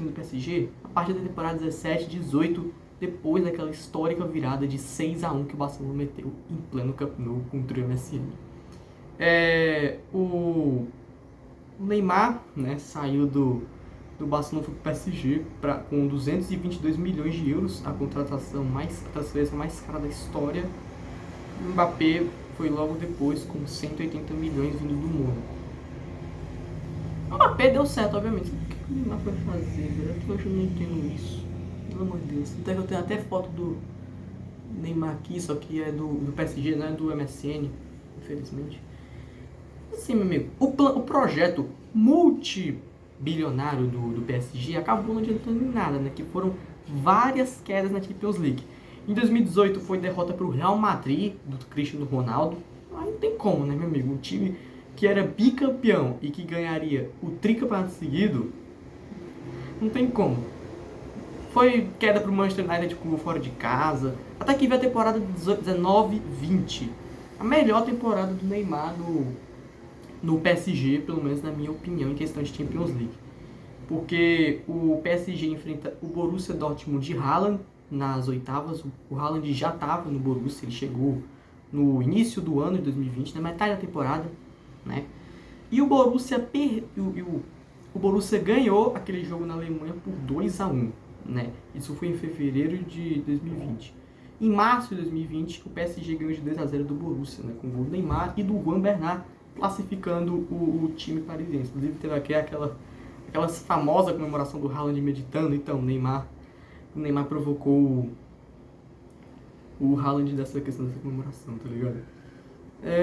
time do PSG a partir da temporada 17-18, depois daquela histórica virada de 6-1 que o Barcelona meteu em pleno Camp Nou contra o MSN. O Neymar, né, saiu do Barcelona para o PSG com 222 milhões de euros, a transferência mais cara da história. O Mbappé foi logo depois com 180 milhões vindo do mundo. O Mbappé deu certo, obviamente. O que o Neymar foi fazer, velho? Eu não entendo isso. Pelo amor de Deus. Até que eu tenho até foto do Neymar aqui, só que é do PSG, não é do MSN, infelizmente. Assim, meu amigo, o projeto multibilionário do PSG acabou não adiantando em nada, né? Que foram várias quedas na Champions League. Em 2018 foi derrota para o Real Madrid, do Cristiano Ronaldo. Aí não tem como, né, meu amigo? Um time que era bicampeão e que ganharia o tricampeonato seguido, não tem como. Foi queda para o Manchester United fora de casa. Até que veio a temporada de 19-20. A melhor temporada do Neymar no PSG, pelo menos na minha opinião, em questão de Champions League. Porque o PSG enfrenta o Borussia Dortmund de Haaland nas oitavas. O Haaland já estava no Borussia, ele chegou no início do ano de 2020, na metade da temporada, né? E o Borussia o Borussia ganhou aquele jogo na Alemanha por 2-1, né? Isso foi em fevereiro de 2020. Em março de 2020, o PSG ganhou de 2-0 do Borussia, né? Com o gol do Neymar e do Juan Bernat, classificando o time parisiense. Inclusive teve aqui aquela famosa comemoração do Haaland meditando. Então, o Neymar provocou o Haaland dessa questão dessa comemoração, tá ligado?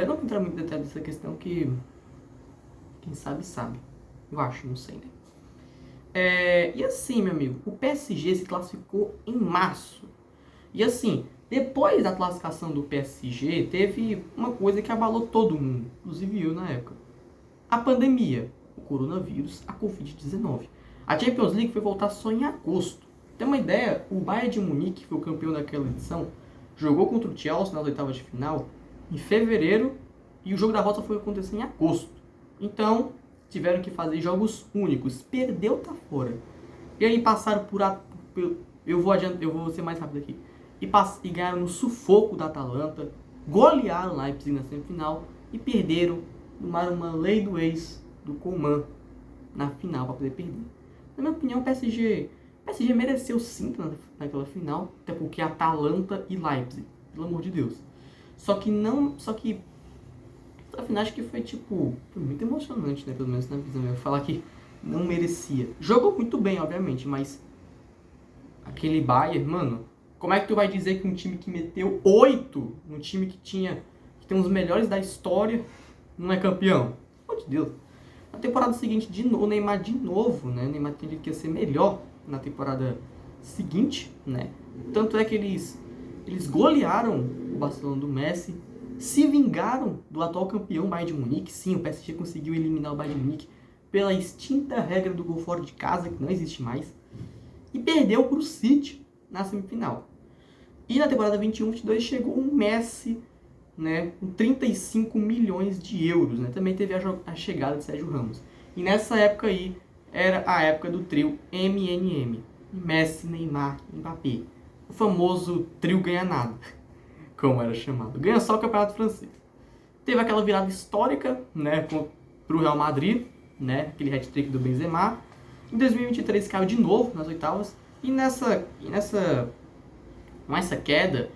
Não vou entrar muito em detalhe dessa questão, que quem sabe. Eu acho, não sei, né? E assim, meu amigo, o PSG se classificou em março. E assim, depois da classificação do PSG, teve uma coisa que abalou todo mundo, inclusive eu na época. A pandemia, o coronavírus, a Covid-19. A Champions League foi voltar só em agosto. Tem uma ideia, o Bayern de Munique, que foi o campeão daquela edição, jogou contra o Chelsea nas oitavas de final em fevereiro e o jogo da volta foi acontecer em agosto. Então, tiveram que fazer jogos únicos. Perdeu, tá fora. E aí passaram eu vou ser mais rápido aqui. E ganharam no sufoco da Atalanta, golearam o Leipzig na semifinal e perderam, tomaram uma lei do ex do Coman na final para poder perder. Na minha opinião, o PSG mereceu sim naquela final, até porque Atalanta e Leipzig, pelo amor de Deus. Só que a final acho que foi foi muito emocionante, né, pelo menos na visão. Eu falar que não merecia. Jogou muito bem, obviamente, mas aquele Bayern, mano, como é que tu vai dizer que um time que meteu 8, um time que tem os melhores da história, não é campeão? Pelo amor de Deus. Na temporada seguinte, o Neymar de novo, né? O Neymar tinha que ser melhor na temporada seguinte, né? Tanto é que eles golearam o Barcelona do Messi, se vingaram do atual campeão Bayern de Munique. Sim, o PSG conseguiu eliminar o Bayern de Munique pela extinta regra do gol fora de casa, que não existe mais, e perdeu para o City na semifinal. E na temporada 21-22 chegou um Messi, né, com 35 milhões de euros, né? Também teve a chegada de Sérgio Ramos. E nessa época aí era a época do trio MNM, Messi, Neymar e Mbappé. O famoso trio ganha nada, como era chamado. Ganha só o Campeonato Francês. Teve aquela virada histórica, né, pro Real Madrid, né, aquele hat-trick do Benzema. Em 2023 caiu de novo nas oitavas. E com essa queda,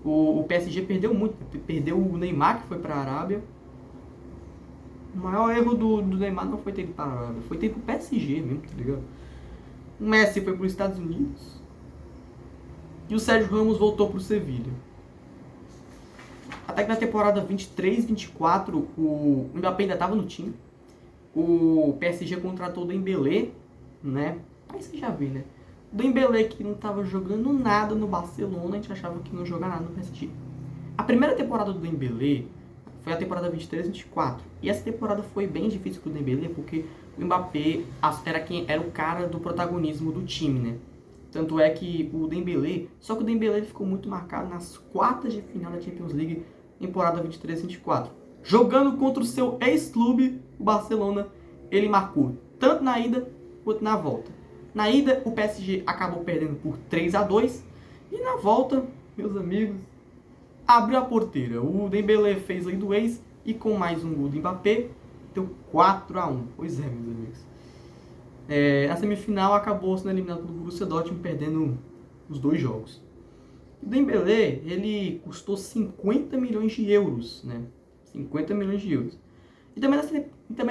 o PSG perdeu muito. Perdeu o Neymar, que foi para a Arábia. O maior erro do Neymar não foi ter ido para a Arábia, foi ter ido para o PSG mesmo, tá ligado? O Messi foi para os Estados Unidos. E o Sérgio Ramos voltou para o Sevilha. Até que na temporada 23-24, o Mbappé ainda estava no time. O PSG contratou o Dembélé, né? Aí você já vê, né? O Dembélé, que não estava jogando nada no Barcelona, a gente achava que não ia jogar nada no PSG. A primeira temporada do Dembélé foi a temporada 23-24. E essa temporada foi bem difícil pro Dembélé, porque o Mbappé era o cara do protagonismo do time, né? Tanto é que o Dembélé... Só que o Dembélé ficou muito marcado nas quartas de final da Champions League, temporada 23-24. Jogando contra o seu ex-clube, o Barcelona, ele marcou tanto na ida quanto na volta. Na ida, o PSG acabou perdendo por 3-2. E na volta, meus amigos, abriu a porteira. O Dembélé fez aí do ex e com mais um gol do Mbappé, deu 4-1. Pois é, meus amigos. A semifinal acabou sendo eliminado pelo Borussia Dortmund, perdendo os 2 jogos. O Dembélé, ele custou 50 milhões de euros, né? 50 milhões de euros. E também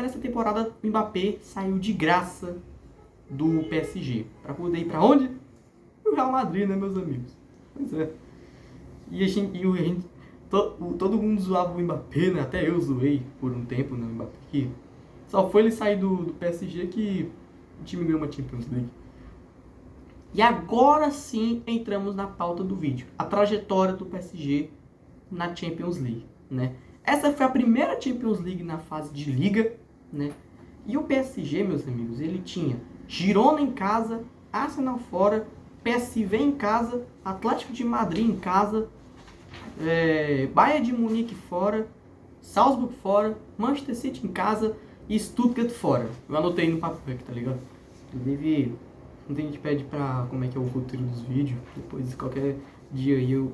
nessa temporada o Mbappé saiu de graça do PSG. Para poder ir para onde? O Real Madrid, né, meus amigos? Pois é. Todo mundo zoava o Mbappé, né? Até eu zoei por um tempo, né, o Mbappé. Que só foi ele sair do PSG que o time ganhou uma Champions League. E agora sim entramos na pauta do vídeo. A trajetória do PSG na Champions League, né? Essa foi a primeira Champions League na fase de liga, né? E o PSG, meus amigos, ele tinha Girona em casa, Arsenal fora, PSV em casa, Atlético de Madrid em casa, Bayern de Munique fora, Salzburg fora, Manchester City em casa e Stuttgart fora. Eu anotei no papel aqui, tá ligado? Inclusive, não tem gente que pede pra como é que é o roteiro dos vídeos, depois qualquer dia aí eu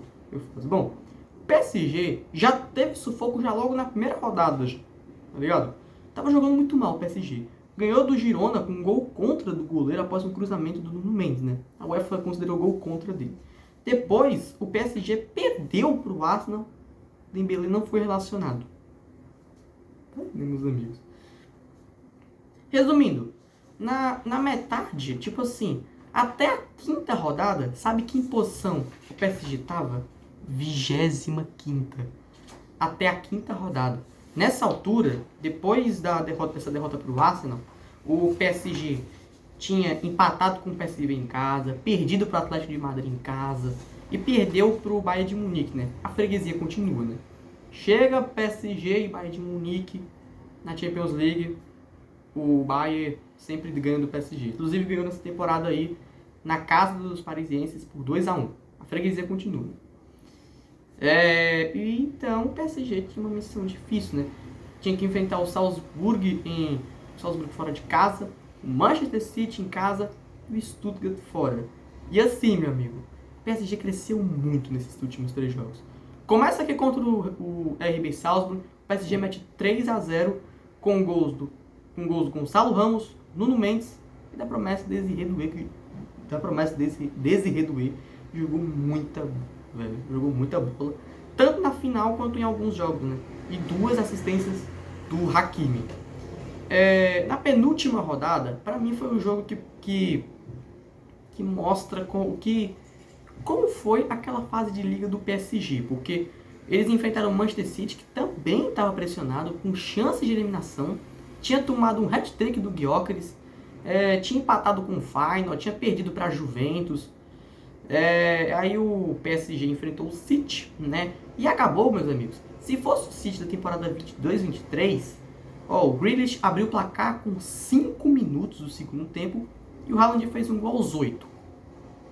faço. Bom, o PSG já teve sufoco já logo na primeira rodada, tá ligado? Tava jogando muito mal o PSG. Ganhou do Girona com um gol contra do goleiro após um cruzamento do Nuno Mendes, né? A UEFA considerou gol contra dele. Depois, o PSG perdeu para o Arsenal. Dembélé não foi relacionado. Meus amigos. Resumindo, na metade, tipo assim, até a 5ª rodada, sabe que em posição o PSG tava? 25ª. Até a 5ª rodada. Nessa altura, depois dessa derrota para o Arsenal, o PSG tinha empatado com o PSV em casa, perdido para o Atlético de Madrid em casa e perdeu para o Bayern de Munique, né? A freguesia continua, né? Chega PSG e Bayern de Munique na Champions League, o Bayern sempre ganhando do PSG. Inclusive ganhou nessa temporada aí na casa dos parisienses por 2-1. A freguesia continua. E então o PSG tinha uma missão difícil, né? Tinha que enfrentar o Salzburg fora de casa, o Manchester City em casa e o Stuttgart fora. E assim, meu amigo, o PSG cresceu muito nesses últimos 3 jogos. Começa aqui contra o RB Salzburg, o PSG mete 3-0 com gols do Gonçalo Ramos, Nuno Mendes e da promessa Desiré Doué, que jogou muita bola, tanto na final quanto em alguns jogos, né? E 2 assistências do Hakimi. Na penúltima rodada, para mim foi um jogo que mostra como foi aquela fase de liga do PSG, porque eles enfrentaram o Manchester City, que também estava pressionado, com chances de eliminação, tinha tomado um hat-trick do Gyökeres, tinha empatado com o Feyenoord, tinha perdido para a Juventus. Aí o PSG enfrentou o City, né? E acabou, meus amigos. Se fosse o City da temporada 22-23, o Grealish abriu o placar com 5 minutos do segundo tempo e o Haaland fez um gol aos 8.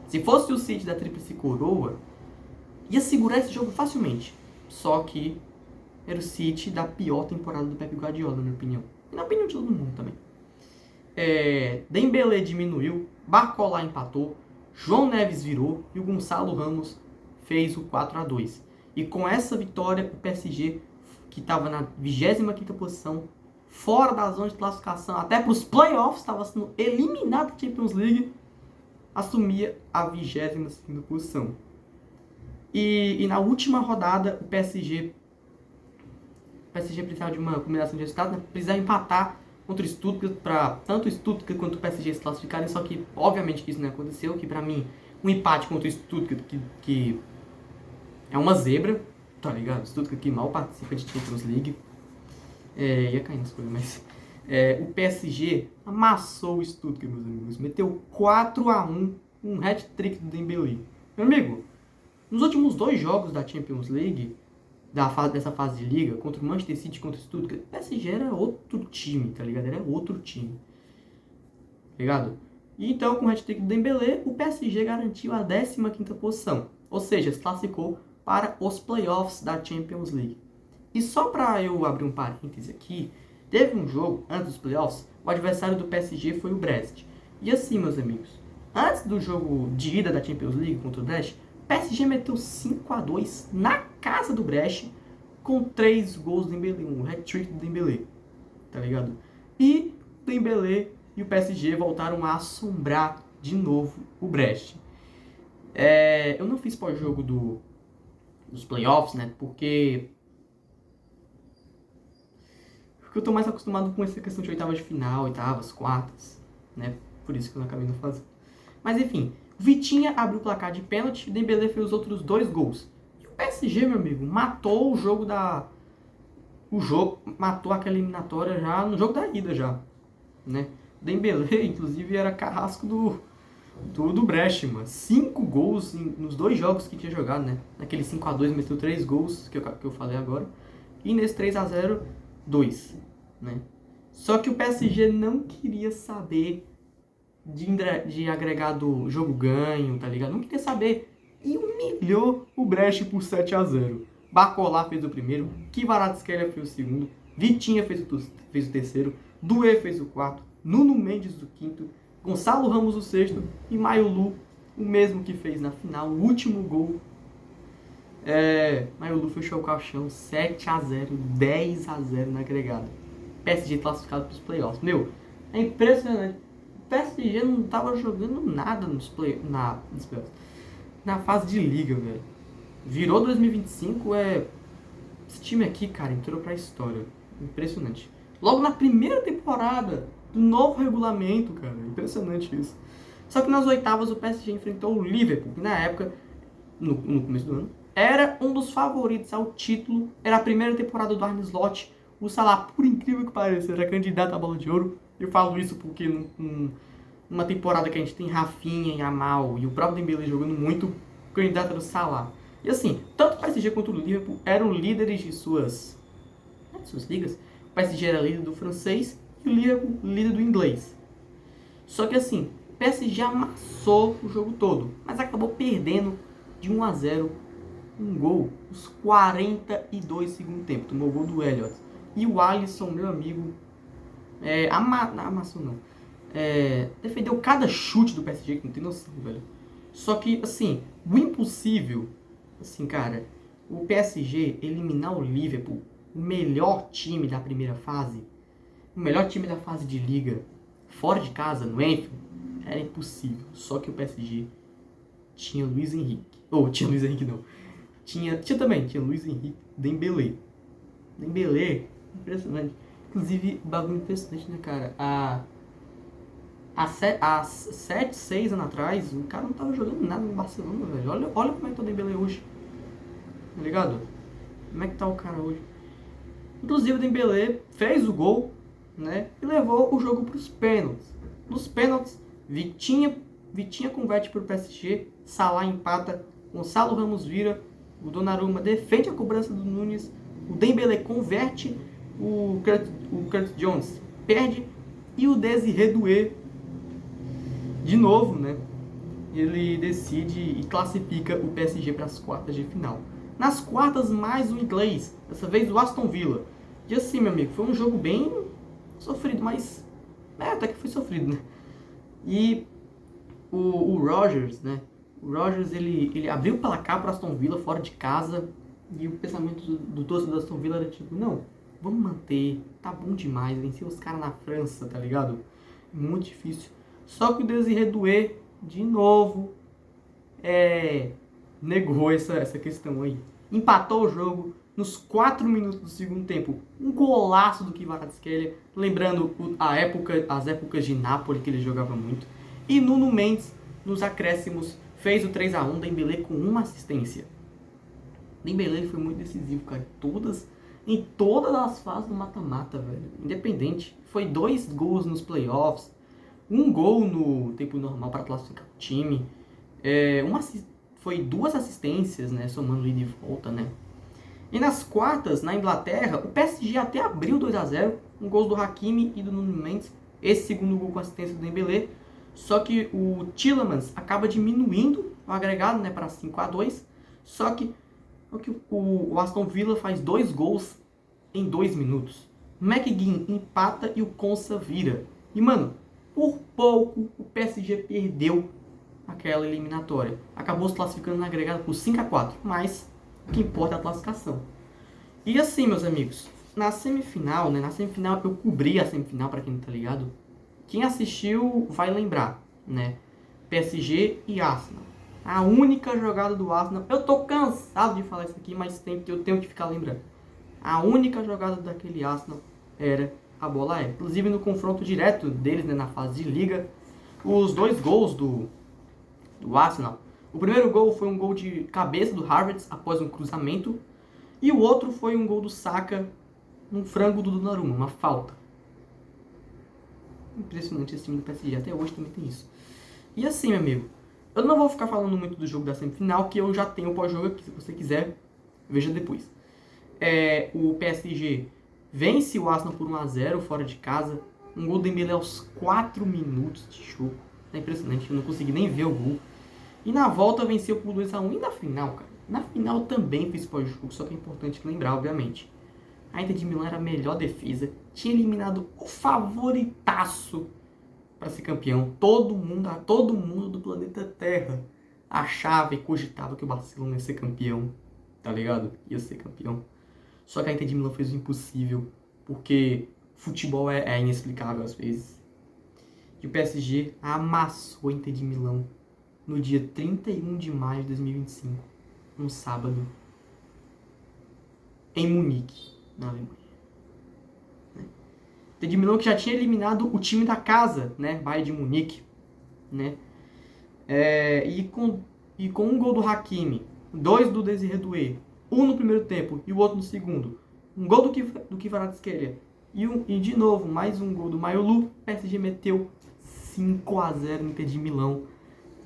Se fosse o City da Tríplice Coroa, ia segurar esse jogo facilmente. Só que era o City da pior temporada do Pep Guardiola, na minha opinião. E na opinião de todo mundo também. Dembélé diminuiu, Barcola empatou, João Neves virou e o Gonçalo Ramos fez o 4-2. E com essa vitória, o PSG, que estava na 25ª posição, fora da zona de classificação, até para os playoffs, estava sendo eliminado da Champions League, assumia a 22ª posição. E na última rodada, o PSG precisava de uma combinação de resultados, né? Precisava empatar contra o Stuttgart, para tanto o Stuttgart quanto o PSG se classificarem, só que obviamente que isso não aconteceu, que para mim um empate contra o Stuttgart, que é uma zebra, tá ligado? O Stuttgart que mal participa de Champions League, ia cair nas coisas, mas o PSG amassou o Stuttgart, meus amigos, meteu 4-1, um hat-trick do Dembélé. Meu amigo, nos últimos 2 jogos da Champions League, dessa fase de liga, contra o Manchester City e contra o Stuttgart, o PSG era outro time, tá ligado? Era outro time, tá ligado? E então, com o hat-trick do Dembélé, o PSG garantiu a 15ª posição, ou seja, se classificou para os playoffs da Champions League. E só para eu abrir um parêntese aqui, teve um jogo antes dos playoffs, o adversário do PSG foi o Brest. E assim, meus amigos, antes do jogo de ida da Champions League contra o Brest, o PSG meteu 5-2 na casa do Brest com 3 gols do Dembélé, um hat-trick do Dembélé, tá ligado? E o Dembélé e o PSG voltaram a assombrar de novo o Brest. Eu não fiz pós-jogo dos playoffs, né? Porque eu tô mais acostumado com essa questão de oitavas de final, oitavas, quartas, né? Por isso que eu não acabei não fazendo. Mas enfim, Vitinha abriu o placar de pênalti e Dembélé fez os outros 2 gols. E o PSG, meu amigo, matou o jogo matou aquela eliminatória já no jogo da ida já, né? Dembélé, inclusive, era carrasco do Brecht, mano. 5 gols nos 2 jogos que tinha jogado, né? Naquele 5-2 meteu 3 gols, que eu falei agora. E nesse 3-0, 2, né? Só que o PSG não queria saber de agregar do jogo ganho, tá ligado? Não queria saber. E humilhou o Brecht por 7-0. Barcola fez o primeiro, Kvaratskhelia fez o segundo, Vitinha fez o terceiro, Doué fez o quarto, Nuno Mendes o quinto, Gonçalo Ramos o sexto e Mayolu, o mesmo que fez na final, o último gol. Mayolu fechou o caixão 7-0, 10-0 na agregada. PSG classificado para os playoffs. Meu, é impressionante. O PSG não tava jogando nada nos playoffs, na fase de liga, velho. Virou 2025, esse time aqui, cara, entrou pra história. Impressionante. Logo na primeira temporada do novo regulamento, cara. Impressionante isso. Só que nas oitavas o PSG enfrentou o Liverpool, que na época, no começo do ano, era um dos favoritos ao título. Era a primeira temporada do Arne Slot. O Salah, por incrível que pareça, era candidato à Bola de Ouro. Eu falo isso porque numa temporada que a gente tem Rafinha, Yamal e o próprio Dembélé jogando muito, o candidato era o Salah. E assim, tanto o PSG quanto o Liverpool eram líderes de suas ligas. O PSG era líder do francês e o Liverpool líder do inglês. Só que assim, o PSG amassou o jogo todo, mas acabou perdendo de 1-0 um gol nos 42 segundo tempo. Tomou o gol do Elliott. E o Alisson, meu amigo, amassou não. Defendeu cada chute do PSG, que não tem noção, velho. Só que, assim, o impossível, assim, cara, o PSG eliminar o Liverpool, o melhor time da primeira fase, o melhor time da fase de liga, fora de casa, no Anfield, era impossível. Só que o PSG tinha Luiz Henrique. Tinha Luiz Henrique não. Tinha Luiz Henrique, Dembélé. Dembélé, impressionante. Inclusive, bagulho impressionante, né, cara? Há 7, 6 anos atrás, o cara não tava jogando nada no Barcelona, velho. Olha como é que tá o Dembélé hoje. Tá ligado? Como é que tá o cara hoje? Inclusive, o Dembélé fez o gol, né? E levou o jogo pros pênaltis. Nos pênaltis, Vitinha converte pro PSG, Salah empata, Gonçalo Ramos vira, o Donnarumma defende a cobrança do Nunes, o Dembélé converte, o Curtis Jones perde e o Désiré Doué, de novo, né? Ele decide e classifica o PSG para as quartas de final. Nas quartas, mais um inglês, dessa vez o Aston Villa. E assim, meu amigo, foi um jogo bem sofrido, mas até que foi sofrido, né? E o Rodgers, né? O Rodgers, ele abriu o placar para Aston Villa fora de casa. E o pensamento do torcedor do Aston Villa era tipo, não, vamos manter, tá bom demais, vencer os caras na França, tá ligado? Muito difícil. Só que o Désiré Doué, de novo, negou essa questão aí. Empatou o jogo nos 4 minutos do segundo tempo. Um golaço do Kvaratskhelia, lembrando as épocas de Napoli que ele jogava muito. E Nuno Mendes, nos acréscimos, fez o 3-1, Dembélé com uma assistência. Dembélé foi muito decisivo, cara, em todas as fases do mata-mata, velho. Independente. Foi 2 gols nos playoffs, 1 gol no tempo normal para classificar o time. Foi 2 assistências, né, somando ida e volta, né. E nas quartas, na Inglaterra, o PSG até abriu 2-0, um gol do Hakimi e do Nuno Mendes, esse segundo gol com assistência do Dembélé. Só que o Tielemans acaba diminuindo o agregado, né, para 5-2. Só que o Aston Villa faz 2 gols em 2 minutos. McGinn empata e o Konsa vira. E, mano, por pouco o PSG perdeu aquela eliminatória. Acabou se classificando na agregada por 5-4, mas o que importa é a classificação. E assim, meus amigos, na semifinal, né? Na semifinal eu cobri a semifinal, para quem não tá ligado. Quem assistiu vai lembrar, né? PSG e Arsenal. A única jogada do Arsenal. Eu tô cansado de falar isso aqui, mas eu tenho que ficar lembrando. A única jogada daquele Arsenal era a bola aérea. Inclusive no confronto direto deles, né, na fase de liga, os dois gols do Arsenal. O primeiro gol foi um gol de cabeça do Havertz após um cruzamento. E o outro foi um gol do Saka, um frango do Donnarumma, uma falta. Impressionante esse time do PSG, até hoje também tem isso. E assim, meu amigo, eu não vou ficar falando muito do jogo da semifinal, que eu já tenho o pós-jogo aqui, se você quiser, veja depois. O PSG vence o Arsenal por 1-0 fora de casa, um gol do Dembélé aos 4 minutos de jogo. É impressionante, eu não consegui nem ver o gol. E na volta venceu por 2-1, e na final, cara? Na final também fez pós-jogo, só que é importante lembrar, obviamente. A Inter de Milão era a melhor defesa, tinha eliminado o favoritaço para ser campeão. Todo mundo do planeta Terra achava e cogitava que o Barcelona ia ser campeão, tá ligado? Ia ser campeão. Só que a Inter de Milão fez o impossível, porque futebol é inexplicável às vezes. E o PSG amassou a Inter de Milão no dia 31 de maio de 2025, um sábado, em Munique, na Alemanha. Inter de Milão que já tinha eliminado o time da casa, né, Bayern de Munique, né, e com um gol do Hakimi, 2 do Désiré Doué, um no primeiro tempo e o outro no segundo, um gol do Kvaratskhelia e de novo mais um gol do Mayolu, o PSG meteu 5-0 no Inter de Milão.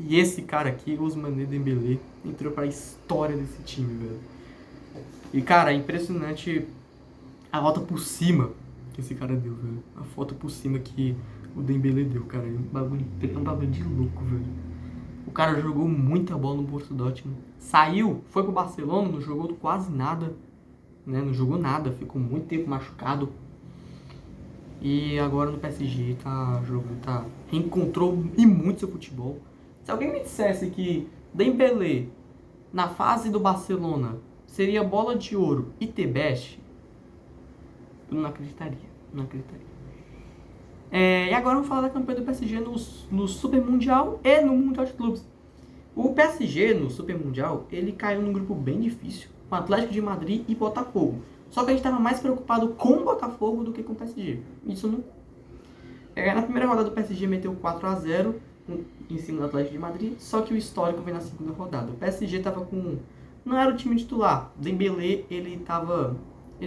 E esse cara aqui, Ousmane Dembélé, entrou pra história desse time, velho. E, cara, é impressionante a volta por cima que esse cara deu, velho. A foto por cima que o Dembélé deu, cara. É um bagulho de louco, velho. O cara jogou muita bola no Borussia Dortmund. Saiu, foi pro Barcelona, não jogou quase nada, né? Não jogou nada, ficou muito tempo machucado. E agora no PSG reencontrou e muito seu futebol. Se alguém me dissesse que Dembélé, na fase do Barcelona, seria bola de ouro e Tebeste, eu não acreditaria. E agora vamos falar da campanha do PSG no Super Mundial e no Mundial de Clubes. O PSG, no Super Mundial, ele caiu num grupo bem difícil, com Atlético de Madrid e Botafogo. Só que a gente estava mais preocupado com o Botafogo do que com o PSG. Isso não... Na primeira rodada, o PSG meteu 4-0 em cima do Atlético de Madrid, só que o histórico vem na segunda rodada. O PSG estava com... não era o time titular. Dembélé, ele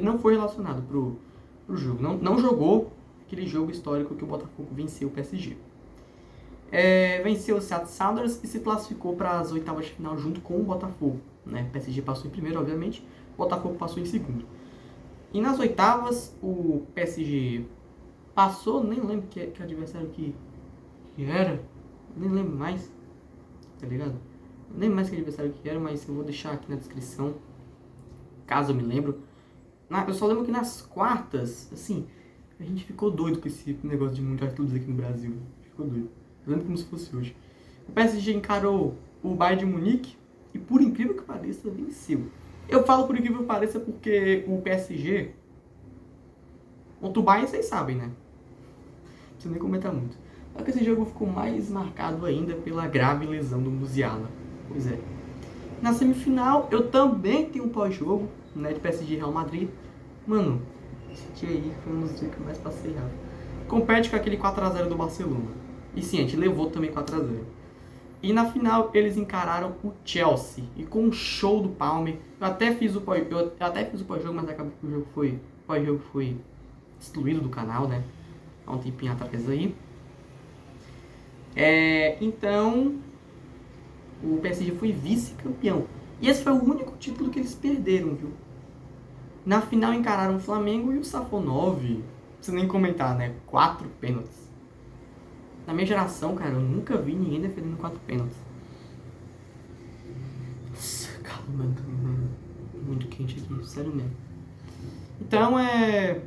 não foi relacionado pro jogo. Não jogou aquele jogo histórico que o Botafogo venceu o PSG. Venceu o Seattle Sounders e se classificou para as oitavas de final junto com o Botafogo, né? O PSG passou em primeiro, obviamente. O Botafogo passou em segundo. E nas oitavas, o PSG passou, nem lembro que adversário que era. Nem lembro mais, tá ligado? Nem lembro mais que adversário que era, mas eu vou deixar aqui na descrição, caso eu me lembro. Eu só lembro que nas quartas, assim, a gente ficou doido com esse negócio de Mundial de Clubes aqui no Brasil. Ficou doido. Eu lembro como se fosse hoje. O PSG encarou o Bayern de Munique e, por incrível que pareça, venceu. Eu falo por incrível que pareça porque o PSG... contra o Bayern, vocês sabem, né? Não preciso nem comentar muito. Só que esse jogo ficou mais marcado ainda pela grave lesão do Musiala. Pois é. Na semifinal, eu também tenho um pós-jogo, né, de PSG e Real Madrid. Mano, esse dia aí foi um dos dias que eu mais passei raiva. Compete com aquele 4-0 do Barcelona. E sim, a gente levou também 4-0. E na final, eles encararam o Chelsea. E com um show do Palmer. Eu até fiz o pós-jogo, mas acabou que o pós-jogo foi excluído do canal, né? Há um tempinho atrás aí. Então, o PSG foi vice-campeão. E esse foi o único título que eles perderam, viu? Na final encararam o Flamengo e o Safonov. Não precisa nem comentar, né? 4 pênaltis. Na minha geração, cara, eu nunca vi ninguém defendendo 4 pênaltis. Nossa, calma, muito quente aqui, sério mesmo. Então, é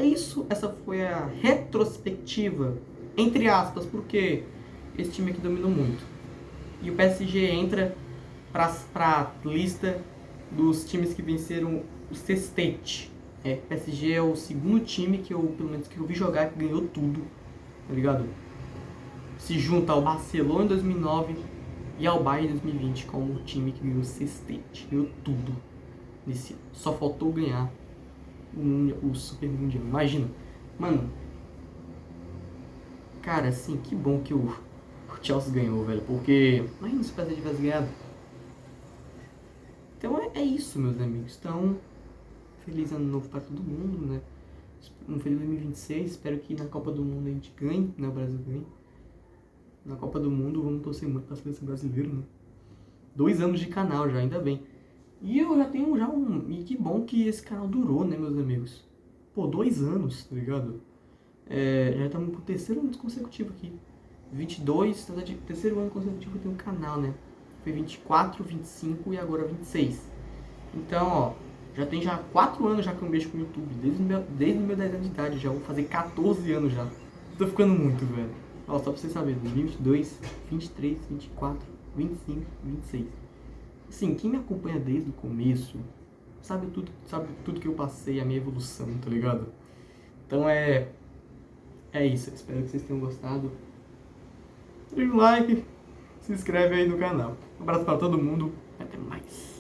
isso. Essa foi a retrospectiva Entre aspas, porque esse time aqui dominou muito. E o PSG entra pra lista dos times que venceram o sextete. O PSG é o segundo time que eu, pelo menos que eu vi jogar, que ganhou tudo, tá ligado? Se junta ao Barcelona em 2009 e ao Bayern em 2020 como o time que ganhou o sextete, ganhou tudo nesse ano. Só faltou ganhar o Super Mundial. Imagina, mano, cara, assim, que bom que o Chelsea ganhou, velho, porque imagina se o PSG tivesse ganhado. Então é isso, meus amigos. Então, feliz ano novo pra todo mundo, né? Um feliz 2026. Espero que na Copa do Mundo a gente ganhe, né? O Brasil ganhe. Na Copa do Mundo vamos torcer muito pra seleção brasileira, né? 2 anos de canal já, ainda bem. E eu já tenho E que bom que esse canal durou, né, meus amigos? Pô, 2 anos, tá ligado? Já estamos pro terceiro ano consecutivo aqui. 22, terceiro ano consecutivo eu tenho um canal, né? Foi 24, 25 e agora 26. Então, ó, já 4 anos já que eu mexo com o YouTube. Desde o meu 10 anos de idade, já vou fazer 14 anos já. Tô ficando muito, velho. Ó, só pra vocês saberem, 2022, 23, 24, 25, 26. Assim, quem me acompanha desde o começo sabe tudo que eu passei, a minha evolução, tá ligado? Então é isso. Espero que vocês tenham gostado. Deixa um like, se inscreve aí no canal. Um abraço pra todo mundo. Até mais.